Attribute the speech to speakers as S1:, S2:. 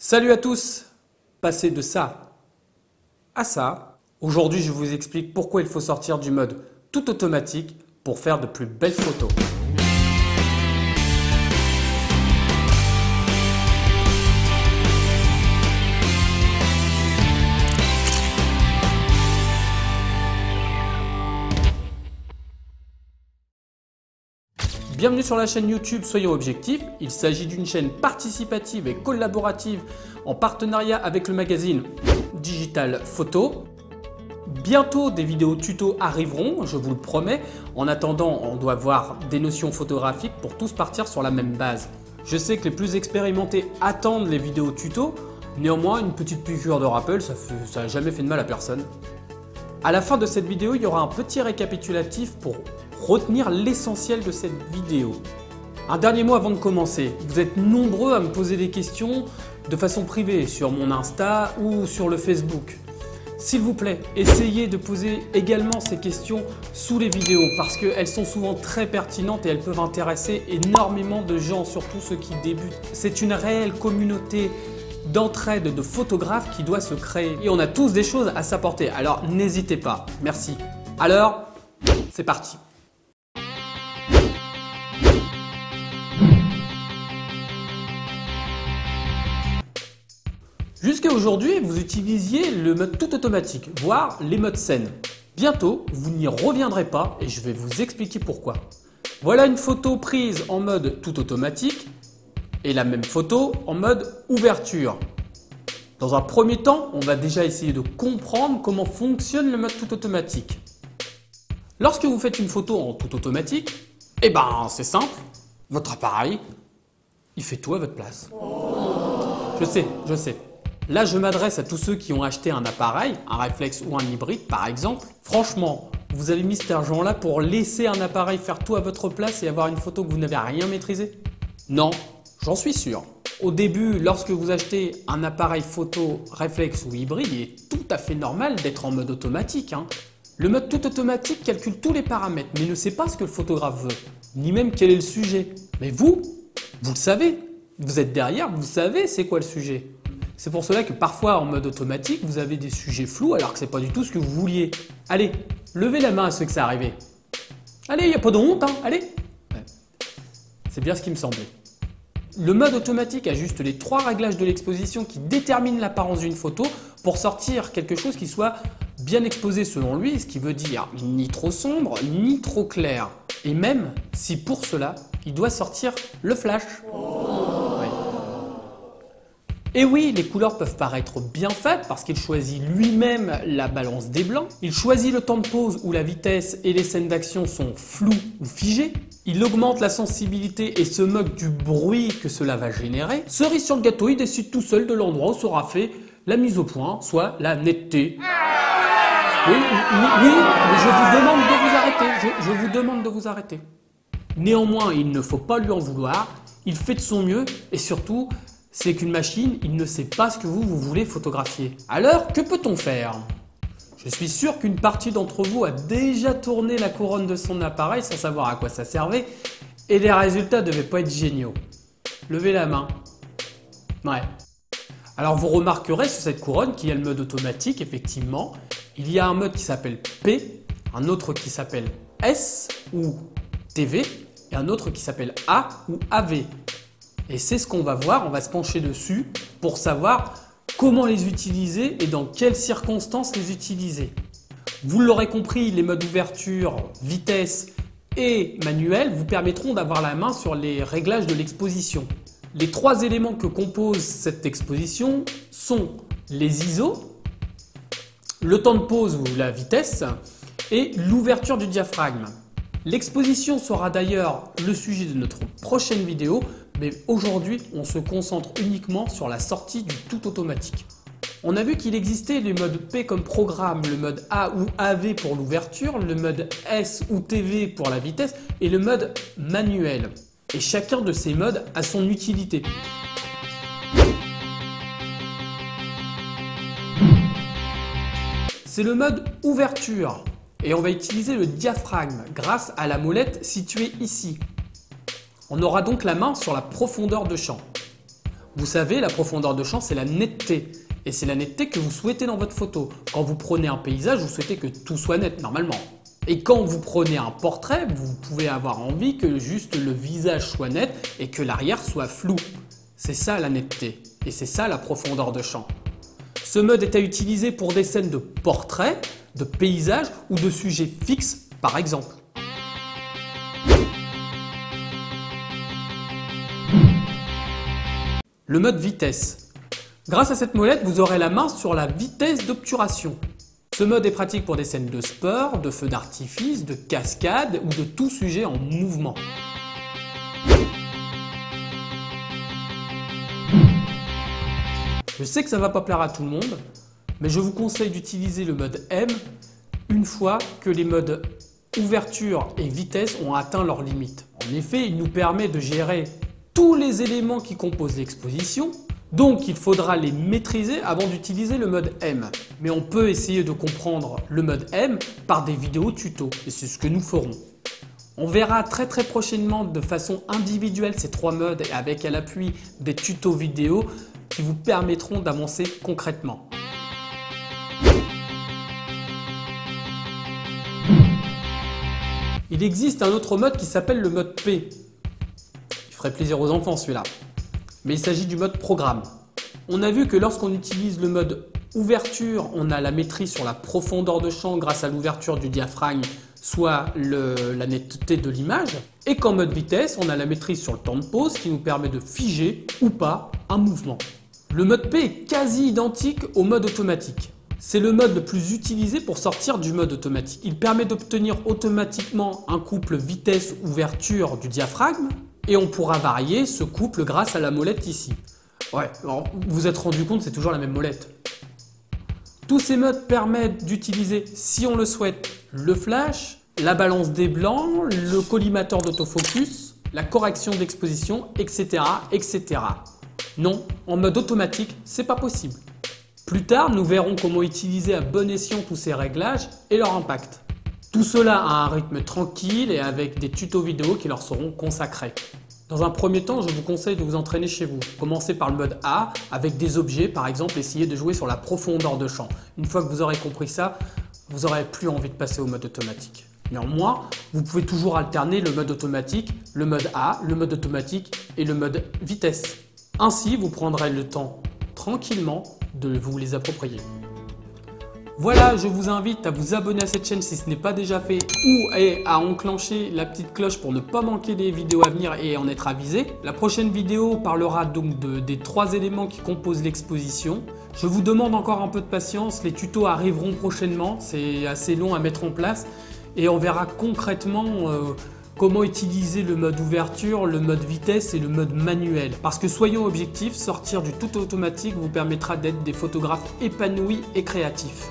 S1: Salut à tous! Passer de ça à ça, aujourd'hui je vous explique pourquoi il faut sortir du mode tout automatique pour faire de plus belles photos. Bienvenue sur la chaîne YouTube Soyons Objectifs. Il s'agit d'une chaîne participative et collaborative en partenariat avec le magazine Digital Photo. Bientôt des vidéos tuto arriveront, je vous le promets. En attendant, on doit voir des notions photographiques pour tous partir sur la même base. Je sais que les plus expérimentés attendent les vidéos tuto. Néanmoins, une petite piqûre de rappel, ça n'a jamais fait de mal à personne. À la fin de cette vidéo, il y aura un petit récapitulatif pour retenir l'essentiel de cette vidéo. Un dernier mot avant de commencer. Vous êtes nombreux à me poser des questions de façon privée sur mon Insta ou sur le Facebook. S'il vous plaît, essayez de poser également ces questions sous les vidéos parce qu'elles sont souvent très pertinentes et elles peuvent intéresser énormément de gens, surtout ceux qui débutent. C'est une réelle communauté d'entraide de photographes qui doit se créer et on a tous des choses à s'apporter. Alors n'hésitez pas. Merci. Alors, c'est parti. Jusqu'à aujourd'hui, vous utilisiez le mode tout automatique, voire les modes scène. Bientôt, vous n'y reviendrez pas et je vais vous expliquer pourquoi. Voilà une photo prise en mode tout automatique et la même photo en mode ouverture. Dans un premier temps, on va déjà essayer de comprendre comment fonctionne le mode tout automatique. Lorsque vous faites une photo en tout automatique, c'est simple, votre appareil, il fait tout à votre place. Je sais. Là, je m'adresse à tous ceux qui ont acheté un appareil, un réflexe ou un hybride par exemple. Franchement, vous avez mis cet argent-là pour laisser un appareil faire tout à votre place et avoir une photo que vous n'avez rien maîtrisé? Non, j'en suis sûr. Au début, lorsque vous achetez un appareil photo réflexe ou hybride, il est tout à fait normal d'être en mode automatique. Le mode tout automatique calcule tous les paramètres, mais ne sait pas ce que le photographe veut, ni même quel est le sujet. Mais vous le savez. Vous êtes derrière, vous savez c'est quoi le sujet. C'est pour cela que parfois en mode automatique, vous avez des sujets flous alors que ce n'est pas du tout ce que vous vouliez. Allez, levez la main à ceux que ça arrivait. Allez, il n'y a pas de honte, allez. Ouais. C'est bien ce qui me semblait. Le mode automatique ajuste les 3 réglages de l'exposition qui déterminent l'apparence d'une photo pour sortir quelque chose qui soit bien exposé selon lui, ce qui veut dire ni trop sombre, ni trop clair. Et même si pour cela, il doit sortir le flash. Et oui, les couleurs peuvent paraître bien faites parce qu'il choisit lui-même la balance des blancs. Il choisit le temps de pause où la vitesse et les scènes d'action sont floues ou figées. Il augmente la sensibilité et se moque du bruit que cela va générer. Cerise sur le gâteau, il décide tout seul de l'endroit où sera fait la mise au point, soit la netteté. Oui, mais je vous demande de vous arrêter. Je vous demande de vous arrêter. Néanmoins, il ne faut pas lui en vouloir. Il fait de son mieux et surtout, c'est qu'une machine, il ne sait pas ce que vous voulez photographier. Alors, que peut-on faire? Je suis sûr qu'une partie d'entre vous a déjà tourné la couronne de son appareil sans savoir à quoi ça servait et les résultats ne devaient pas être géniaux. Levez la main. Ouais. Alors vous remarquerez sur cette couronne qu'il y a le mode automatique, effectivement. Il y a un mode qui s'appelle P, un autre qui s'appelle S ou TV et un autre qui s'appelle A ou AV. Et c'est ce qu'on va voir, on va se pencher dessus pour savoir comment les utiliser et dans quelles circonstances les utiliser. Vous l'aurez compris, les modes ouverture, vitesse et manuel vous permettront d'avoir la main sur les réglages de l'exposition. Les 3 éléments que compose cette exposition sont les ISO, le temps de pause ou la vitesse et l'ouverture du diaphragme. L'exposition sera d'ailleurs le sujet de notre prochaine vidéo, mais aujourd'hui on se concentre uniquement sur la sortie du tout automatique. On a vu qu'il existait les modes P comme programme, le mode A ou AV pour l'ouverture, le mode S ou TV pour la vitesse et le mode manuel. Et chacun de ces modes a son utilité. C'est le mode ouverture et on va utiliser le diaphragme grâce à la molette située ici. On aura donc la main sur la profondeur de champ. Vous savez, la profondeur de champ, c'est la netteté. Et c'est la netteté que vous souhaitez dans votre photo. Quand vous prenez un paysage, vous souhaitez que tout soit net, normalement. Et quand vous prenez un portrait, vous pouvez avoir envie que juste le visage soit net et que l'arrière soit flou. C'est ça la netteté. Et c'est ça la profondeur de champ. Ce mode est à utiliser pour des scènes de portrait, de paysage ou de sujets fixes, par exemple. Le mode vitesse. Grâce à cette molette, vous aurez la main sur la vitesse d'obturation. Ce mode est pratique pour des scènes de sport, de feux d'artifice, de cascade ou de tout sujet en mouvement. Je sais que ça ne va pas plaire à tout le monde, mais je vous conseille d'utiliser le mode M une fois que les modes ouverture et vitesse ont atteint leurs limites. En effet, il nous permet de gérer tous les éléments qui composent l'exposition, donc il faudra les maîtriser avant d'utiliser le mode M. Mais on peut essayer de comprendre le mode M par des vidéos tuto, et c'est ce que nous ferons. On verra très prochainement de façon individuelle ces trois modes et avec à l'appui des tutos vidéo qui vous permettront d'avancer concrètement. Il existe un autre mode qui s'appelle le mode P. Il ferait plaisir aux enfants celui-là. Mais il s'agit du mode programme. On a vu que lorsqu'on utilise le mode ouverture, on a la maîtrise sur la profondeur de champ grâce à l'ouverture du diaphragme, soit la netteté de l'image. Et qu'en mode vitesse, on a la maîtrise sur le temps de pause qui nous permet de figer ou pas un mouvement. Le mode P est quasi identique au mode automatique. C'est le mode le plus utilisé pour sortir du mode automatique. Il permet d'obtenir automatiquement un couple vitesse-ouverture du diaphragme et on pourra varier ce couple grâce à la molette ici. Ouais, alors vous vous êtes rendu compte, c'est toujours la même molette. Tous ces modes permettent d'utiliser, si on le souhaite, le flash, la balance des blancs, le collimateur d'autofocus, la correction d'exposition, etc., etc. Non, en mode automatique, c'est pas possible. Plus tard, nous verrons comment utiliser à bon escient tous ces réglages et leur impact. Tout cela à un rythme tranquille et avec des tutos vidéo qui leur seront consacrés. Dans un premier temps, je vous conseille de vous entraîner chez vous. Commencez par le mode A avec des objets, par exemple, essayez de jouer sur la profondeur de champ. Une fois que vous aurez compris ça, vous n'aurez plus envie de passer au mode automatique. Néanmoins, vous pouvez toujours alterner le mode automatique, le mode A, le mode automatique et le mode vitesse. Ainsi, vous prendrez le temps tranquillement de vous les approprier. Voilà, je vous invite à vous abonner à cette chaîne si ce n'est pas déjà fait ou à enclencher la petite cloche pour ne pas manquer des vidéos à venir et en être avisé. La prochaine vidéo parlera donc des trois éléments qui composent l'exposition. Je vous demande encore un peu de patience, les tutos arriveront prochainement, c'est assez long à mettre en place et on verra concrètement comment utiliser le mode ouverture, le mode vitesse et le mode manuel. Parce que soyons objectifs, sortir du tout automatique vous permettra d'être des photographes épanouis et créatifs.